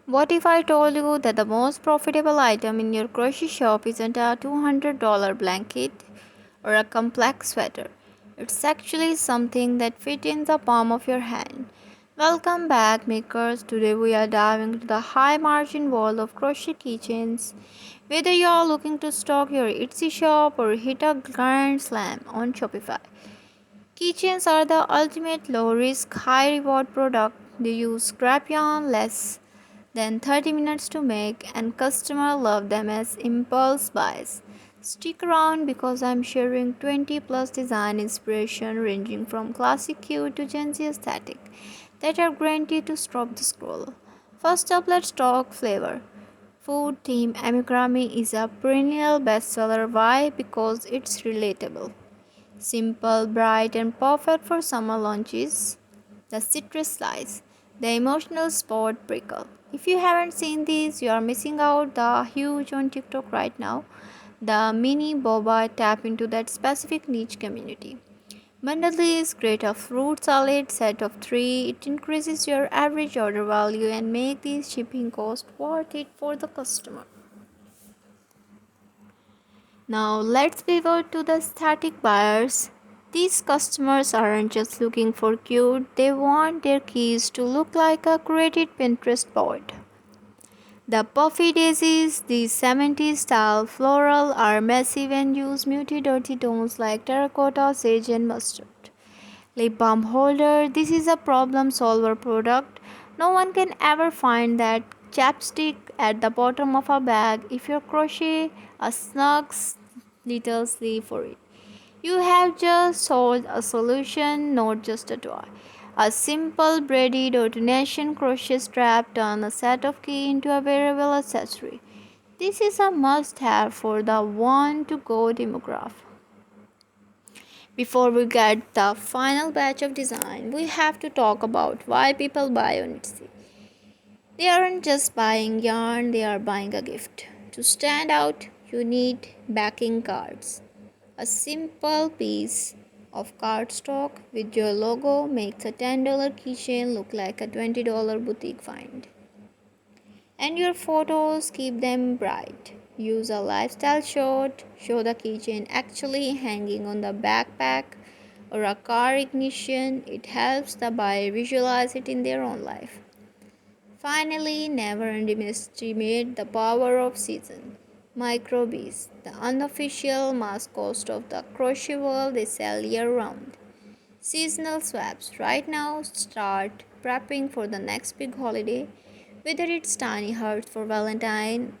What if I told you that the most profitable item in your crochet shop isn't a $200 blanket or a complex sweater? It's actually something that fits in the palm of your hand. Welcome back, makers. Today we are diving into the high margin world of crochet keychains. Whether you are looking to stock your Etsy shop or hit a grand slam on Shopify, keychains are the ultimate low risk, high reward product. They use scrap yarn less than 30 minutes to make, and customers love them as impulse buys. Stick around because I'm sharing 20 plus design inspiration ranging from classic cute to Gen Z aesthetic that are guaranteed to stop the scroll. First up, let's talk flavor. Food theme amigurumi is a perennial bestseller. Why? Because it's relatable. Simple, bright, and perfect for summer lunches. The citrus slice, the emotional spot prickle. If you haven't seen these, you are missing out. The huge on TikTok right now. The mini boba tap into that specific niche community. Mandali is great a fruit salad set of 3. It increases your average order value and make these shipping costs worth it for the customer. Now let's pivot to the static buyers. These customers aren't just looking for cute, they want their keys to look like a created Pinterest board. The puffy daisies, these 70s style floral, are massive and use muted earthy tones like terracotta, sage, and mustard. Lip balm holder, this is a problem solver product. No one can ever find that chapstick at the bottom of a bag if you crochet a snug little sleeve for it. You have just sold a solution, not just a toy. A simple braided ordination crochet strap turns a set of key into a wearable accessory. This is a must have for the one to go demographic. Before we get the final batch of design, we have to talk about why people buy on Etsy. They aren't just buying yarn, they are buying a gift. To stand out, you need backing cards. A simple piece of cardstock with your logo makes a $10 keychain look like a $20 boutique find. And your photos keep them bright. Use a lifestyle shot, show the keychain actually hanging on the backpack or a car ignition. It helps the buyer visualize it in their own life. Finally, never underestimate the power of season. Microbees, the unofficial mascot of the crochet world, they sell year round. Seasonal swaps. Right now, start prepping for the next big holiday. Whether it's tiny hearts for Valentine